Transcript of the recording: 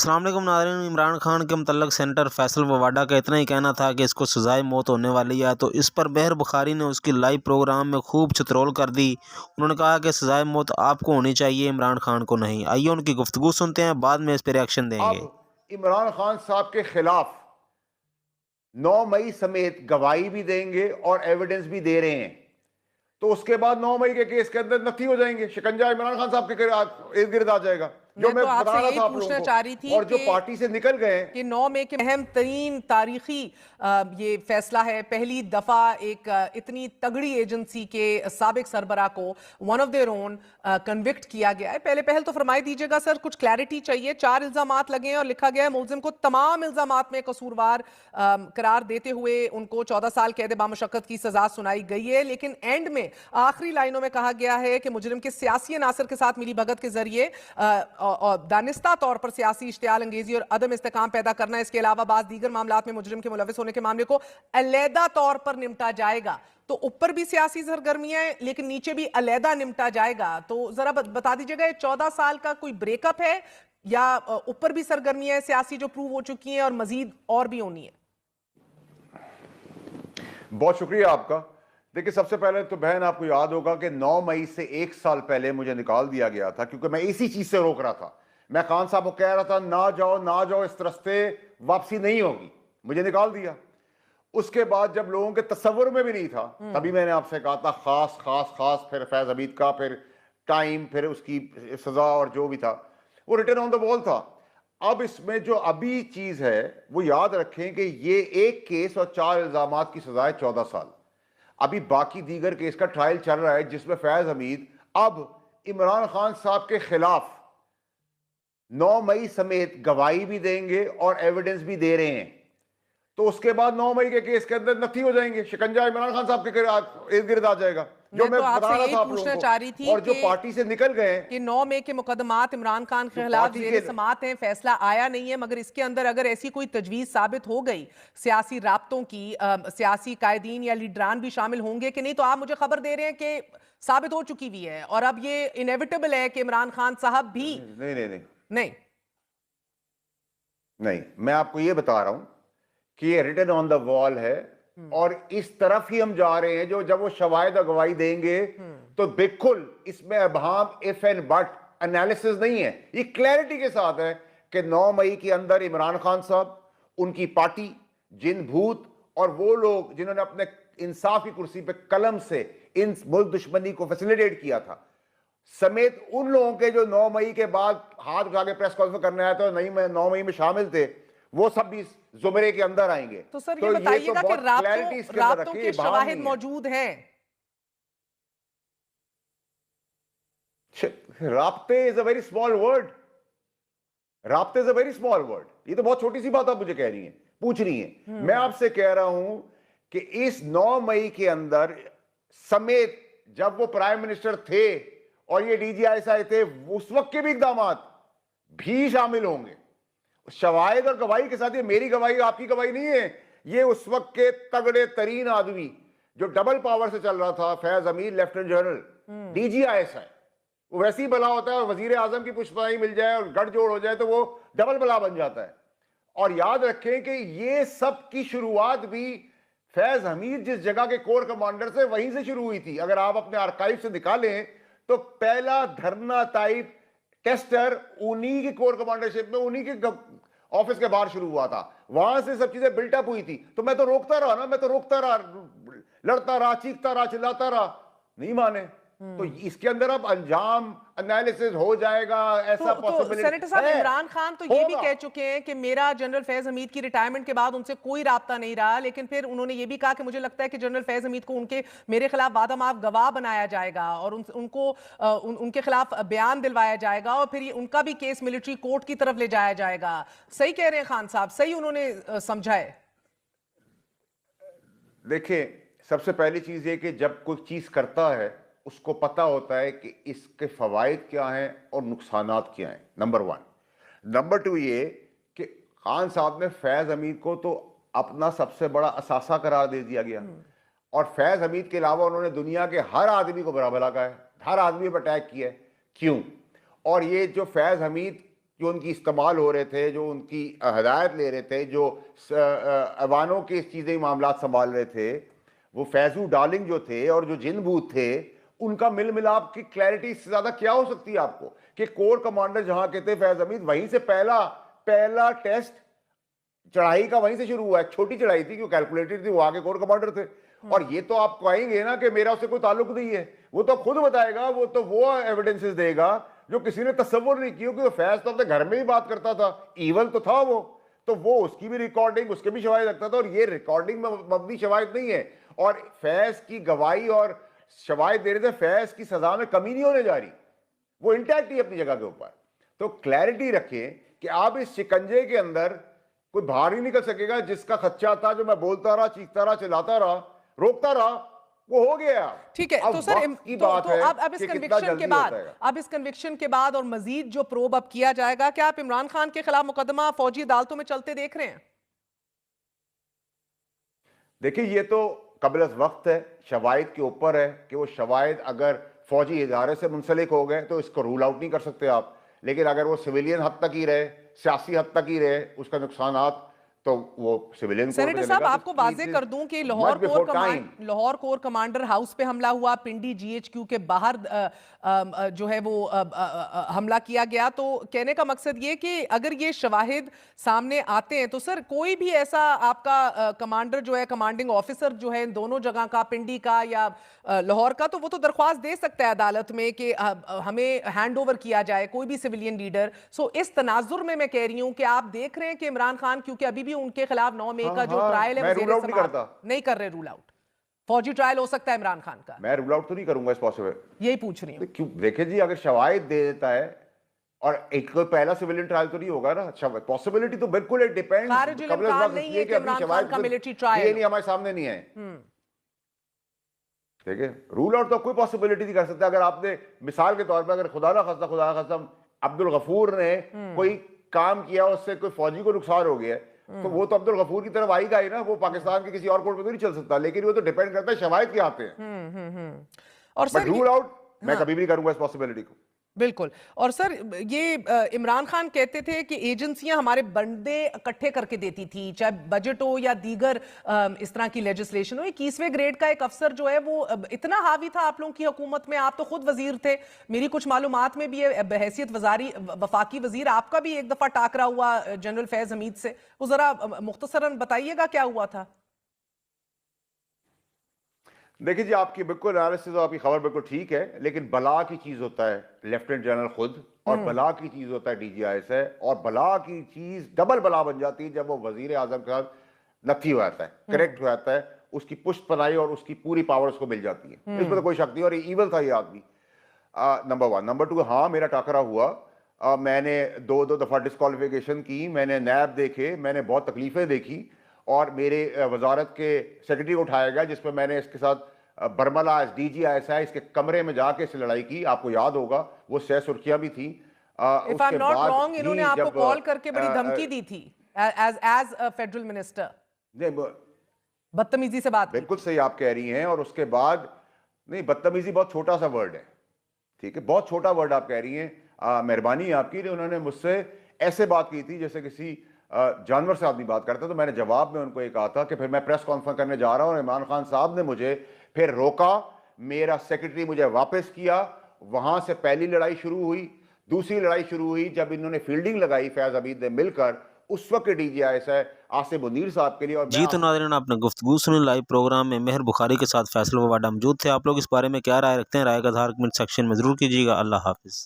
अस्सलाम वालेकुम नाज़रीन। इमरान खान के मुतल्लिक़ सेनेटर फैसल ववाडा का इतना ही कहना था कि इसको सज़ाए मौत होने वाली है, तो इस पर बहर बुखारी ने उसकी लाइव प्रोग्राम में खूब चित्रोल कर दी। उन्होंने कहा कि सज़ाए मौत आपको होनी चाहिए, इमरान खान को नहीं। आइए उनकी गुफ्तगू सुनते हैं, बाद में इस पर रिएक्शन अब देंगे। इमरान खान साहब के खिलाफ 9 मई समेत गवाही भी देंगे और एविडेंस भी दे रहे हैं, तो उसके बाद 9 मई के केस के अंदर नफी हो जाएंगे, शिकंजा इमरान खान साहब के इर्द गिर्द आ जाएगा, जो मैं तो बता आपसे रहा यही था आप पूछना लोगों चाह रही को। थी और जो पार्टी से निकल गए कि 9 मई के अहम तरीन तारीखी ये फैसला है। पहली दफा एक इतनी तगड़ी एजेंसी के साबिक सरबरा को one of their own convict किया गया है। पहले पहल तो फरमाई दीजिएगा सर, कुछ क्लैरिटी चाहिए। 4 इल्जामात लगे हैं और लिखा गया है मुलजिम को तमाम इल्जामात में कसूरवार करार देते हुए उनको 14 साल कैद बामुशक्कत की सजा सुनाई गई है, लेकिन एंड में आखिरी लाइनों में कहा गया है कि मुजरिम के सियासी अनासर के साथ मिली भगत के जरिए दानिस्ता तौर पर सियासी इश्तियाल अंगेजी और अदम इस्तेकाम पैदा करना, इसके अलावा बात दीगर मामलात में मुजरिम के मुलविस होने के मामले को अलहदा तौर पर निपटा जाएगा। तो ऊपर भी सियासी सरगर्मियां हैं लेकिन नीचे भी अलहदा निपटा जाएगा। तो जरा बता दीजिएगा, ये 14 साल का कोई ब्रेकअप है या ऊपर भी सरगर्मियां सियासी जो प्रूव हो चुकी हैं और मजीद और भी होनी है? बहुत शुक्रिया आपका। देखिए, सबसे पहले तो बहन आपको याद होगा कि 9 मई से 1 साल पहले मुझे निकाल दिया गया था, क्योंकि मैं इसी चीज से रोक रहा था। मैं खान साहब को कह रहा था ना जाओ ना जाओ, इस रास्ते वापसी नहीं होगी, मुझे निकाल दिया। उसके बाद जब लोगों के तस्वुर में भी नहीं था, तभी मैंने आपसे कहा था खास खास खास, फिर फैज हमीद का, फिर टाइम, फिर उसकी सजा और जो भी था वो रिटर्न ऑन द वॉल था। अब इसमें जो अभी चीज है वो याद रखें कि ये एक केस और 4 इल्जामात की सजा है 14 साल। अभी बाकी दीगर केस का ट्रायल चल रहा है, जिसमें फैज हमीद अब इमरान खान साहब के खिलाफ 9 मई समेत गवाही भी देंगे और एविडेंस भी दे रहे हैं, तो उसके बाद 9 मई के केस के अंदर नफी हो जाएंगे, शिकंजा इमरान खान साहब के इर्द गिर्द आ जाएगा, जो मैं तो बता आपसे रहा यही था आप पूछना लोगों चाह को। रही थी और जो पार्टी से निकल गए कि 9 मई के मुकदमात इमरान खान के खिलाफ जेर समाअत हैं, फैसला आया नहीं है, मगर इसके अंदर अगर ऐसी कोई तजवीज साबित हो गई सियासी राब्तों की, सियासी कायदीन या लीडरान भी शामिल होंगे कि नहीं? तो आप मुझे खबर दे रहे हैं कि साबित हो चुकी हुई है और अब ये इनएविटेबल है कि इमरान खान साहब भी नहीं नहीं नहीं नहीं नहीं, मैं आपको ये बता रहा हूं कि ये रिटन ऑन द वॉल है और इस तरफ ही हम जा रहे हैं। जो जब वो शवाहिद गवाही देंगे तो बिल्कुल इसमें अबहाम, इफ एंड बट एनालिसिस नहीं है, ये क्लैरिटी के साथ है कि 9 मई के अंदर इमरान खान साहब, उनकी पार्टी, जिन भूत और वो लोग जिन्होंने अपने इंसाफ की कुर्सी पे कलम से इन मुल्क दुश्मनी को फैसिलिटेट किया था, समेत उन लोगों के जो 9 मई के बाद हाथ उठा के प्रेस कॉन्फ्रेंस करने आए थे और 9 मई में शामिल थे, वो सब भी जुमरे के अंदर आएंगे। तो सर ये बताइएगा कि राब्तों के शवाहिद मौजूद हैं? राब्ते is a very small word. राब्ते is a very small word. ये तो बहुत छोटी सी बात आप मुझे कह रही हैं, पूछ रही हैं। मैं आपसे कह रहा हूं कि इस 9 मई के अंदर समेत जब वो प्राइम मिनिस्टर थे और ये डीजीआईएसआई थे, उस वक्त के भी इकदाम भी शामिल होंगे शवाहिद और गवाही के साथ। ये मेरी गवाही आपकी गवाही नहीं है, ये उस वक्त के तगड़े तरीन आदमी जो डबल पावर से चल रहा था, फैज अमीर लेफ्टिनेंट जनरल डीजीआईएसआई, वो वैसे ही बला होता है और वजीर आजम की पुष्पाई मिल जाए और गठजोड़ हो जाए तो वो डबल बला बन जाता है। और याद रखें कि ये सब की शुरुआत भी फैज हमीद जिस जगह के कोर कमांडर से, वहीं से शुरू हुई थी। अगर आप अपने आर्काइव से निकालें तो पहला धरना टाइप टेस्टर उन्हीं की कोर कमांडरशिप में, उन्हीं के ऑफिस के बाहर शुरू हुआ था, वहां से सब चीजें बिल्टअप हुई थी। तो मैं तो रोकता रहा ना, मैं तो रोकता रहा, लड़ता रहा, चीखता रहा, चिल्लाता रहा, नहीं माने। तो इसके अंदर अब अंजाम एनालिसिस हो जाएगा, ऐसा पॉसिबिलिटी। सेनेटर साहब, इमरान खान तो ये भी कह चुके हैं कि मेरा जनरल फैज हमीद की रिटायरमेंट के बाद उनसे कोई राब्ता नहीं रहा, लेकिन फिर उन्होंने ये भी कहा कि मुझे लगता है कि जनरल फैज हमीद को मेरे खिलाफ बादामाफ गवाह बनाया जाएगा और उनके खिलाफ बयान दिलवाया जाएगा और फिर उनका भी केस मिलिट्री कोर्ट की तरफ ले जाया जाएगा। सही कह रहे हैं खान साहब, सही उन्होंने समझा है? देखिए, सबसे पहली चीज ये कि जब कोई चीज करता है उसको पता होता है कि इसके फवायद क्या हैं और नुकसानात क्या हैं, नंबर 1। नंबर 2 ये कि खान साहब ने फैज हमीद को तो अपना सबसे बड़ा असासा करार दे दिया गया और फैज हमीद के अलावा उन्होंने दुनिया के हर आदमी को बुरा भला कहा है, हर आदमी पर अटैक किया है। क्यों? और ये जो फैज हमीद जो उनकी इस्तेमाल हो रहे थे, जो उनकी हदायत ले रहे थे, जो अवानों के चीज़ें मामला संभाल रहे थे, वो फैजू डार्लिंग जो थे और जो जिन बूथ थे, उनका मिल मिलाप की क्लैरिटी इससे ज़्यादा क्या हो सकती है आपको कि कोर कमांडर जहां के थे फैज हमीद, वहीं से पहला टेस्ट चढ़ाई का वहीं से शुरू हुआ है। छोटी चढ़ाई थी, क्यों कैलकुलेटेड थी, वो आगे कोर कमांडर थे। और ये तो आप कहेंगे ना कि मेरा उससे कोई ताल्लुक नहीं है, वो तो खुद बताएगा, वो एविडेंसेस देगा जो किसी ने तस्वुर नहीं किया, क्योंकि फैज तो अपने घर में ही बात करता था, ईवल तो था वो उसकी भी रिकॉर्डिंग, उसके भी शवाहिद रखता था, और ये रिकॉर्डिंग में मबनी शवाहिद नहीं है। और फैज की गवाही और शवाहिद देने से फैज की सजा में कमी नहीं होने जा रही, वो इंटैक्ट ही अपनी जगह के ऊपर। तो क्लैरिटी रखें कि आप इस शिकंजे के अंदर कोई बाहर ही निकल सकेगा। जिसका खच्चा था, जो मैं बोलता रहा, चीखता रहा, चिल्लाता रहा, रोकता रहा, वो हो गया। ठीक है। तो सर अब इस कन्विक्शन के बाद, और मजीद जो प्रोब अब किया जाएगा, क्या आप इमरान खान के खिलाफ मुकदमा फौजी अदालतों में चलते देख रहे हैं? देखिए, ये तो कबिल अज़ वक्त है, शवाहिद के ऊपर है कि वो शवाहिद अगर फौजी इदारे से मुंसलिक हो गए तो इसको रूल आउट नहीं कर सकते आप। लेकिन अगर वो सिविलियन हद तक ही रहे, सियासी हद तक ही रहे, उसका नुकसानात, तो वो सिविलियन सेनेटर साहब, आपको वाजे कर दूं कि लाहौर कोर कमांडर हाउस पे हमला हुआ, पिंडी जीएचक्यू के बाहर जो है वो हमला किया गया। तो कहने का मकसद ये कि अगर ये शवाहिद सामने आते हैं तो सर कोई भी ऐसा आपका कमांडर जो है, कमांडिंग ऑफिसर जो है दोनों जगह का, पिंडी का या लाहौर का, तो वो तो दरख्वास्त दे सकता है अदालत में कि हमें हैंड ओवर किया जाए कोई भी सिविलियन लीडर। सो इस तनाजुर में मैं कह रही हूं कि आप देख रहे हैं कि इमरान खान, क्योंकि अभी भी उनके खिलाफ 9 मई का जो ट्रायल है नहीं कर रहे, रूल आउट, फौजी ट्रायल हो सकता है इमरान खान का। मैं रूल आउट तो नहीं करूंगा इस पॉसिबल, यही पूछ रही हूं। क्यों? देखिए जी, अगर शवाहिद दे देता है और एक कोई पहला सिविलियन ट्रायल तो नहीं होगा ना, पॉसिबिलिटी तो बिल्कुल इट डिपेंड्स। नहीं है कि इमरान खान का मिलिट्री ट्रायल नहीं हमारे सामने नहीं है। ठीक है, रूल आउट तो कोई पॉसिबिलिटी नहीं कर सकता। अगर आपने मिसाल के तौर पर, अगर खुदा ना खास्ता अब्दुल गफूर ने कोई काम किया, उससे कोई फौजी को नुकसान हो गया, तो वो तो अब्दुल गफूर की तरफ आएगा ही ना, वो पाकिस्तान के किसी और कोर्ट में तो नहीं चल सकता। लेकिन वो तो डिपेंड करता है शवाहिद के आते हैं। और सर रूल आउट मैं कभी भी नहीं करूंगा इस पॉसिबिलिटी को। बिल्कुल। और सर ये इमरान खान कहते थे कि एजेंसियां हमारे बंदे इकट्ठे करके देती थी, चाहे बजट हो या दीगर इस तरह की लेजिस्लेशन हो। 21वें ग्रेड का एक अफसर जो है वो इतना हावी था आप लोगों की हुकूमत में, आप तो खुद वजीर थे, मेरी कुछ मालूमात में भी है बहैसियत वफाकी वजीर आपका भी एक दफा टाकरा हुआ जनरल फैज हमीद से, वो जरा मुख्तसरन बताइएगा क्या हुआ था। देखिए जी, आपकी बिल्कुल एनालिसिस और आपकी खबर बिल्कुल ठीक है, लेकिन बला की चीज होता है लेफ्टिनेंट जनरल खुद, और बला की चीज होता है डीजीआईएस है, और बला की चीज डबल बला बन जाती है जब वो वजीर आजम के साथ नथी हो जाता है, करेक्ट हो जाता है, उसकी पुष्ट पनाही और उसकी पूरी पावर उसको मिल जाती है। इसमें तो कोई शक नहीं, और ईवल था ये आदमी। नंबर 1। नंबर 2, हाँ मेरा टाकरा हुआ, मैंने दो दफा डिस्क्वालिफिकेशन की, मैंने नैब देखे, मैंने बहुत तकलीफें देखी, और मेरे वजारत के सेक्रेटरी को उठाया गया, जिसपे मैंने इसके साथ बरमला डीजीआईएसआई इसके कमरे में जाके इससे लड़ाई की। आपको याद होगा वो सह सुर्खियां भी थी। If I'm not wrong, इन्होंने आपको कॉल करके बड़ी धमकी दी थी एज अ फेडरल मिनिस्टर, बदतमीजी से बात। बिल्कुल सही आप कह रही हैं। और उसके बाद नहीं, बदतमीजी बहुत छोटा सा वर्ड है, ठीक है, बहुत छोटा वर्ड आप कह रही हैं। मेहरबानी आपकी, उन्होंने मुझसे ऐसे बात की थी जैसे किसी जानवर से आदमी बात करता। तो मैंने जवाब में उनको ये कहा था कि फिर मैं प्रेस कॉन्फ्रेंस करने जा रहा हूं, और इमरान खान साहब ने मुझे फिर रोका, मेरा सेक्रेटरी मुझे वापस किया। वहां से पहली लड़ाई शुरू हुई। दूसरी लड़ाई शुरू हुई जब इन्होंने फील्डिंग लगाई फैज हमीद ने मिलकर, उस वक्त डीजीआईएस है आसिफ मुनीर साहब के लिए। और जी तो नाज़रीन, आपने गुफ्तगू सुनी लाइव प्रोग्राम में मेहर बुखारी के साथ फैसल ववाडा मौजूद थे। आप लोग इस बारे में क्या राय रखते हैं? राय का इज़हार कमेंट सेक्शन में जरूर कीजिएगा। अल्लाह हाफिज़।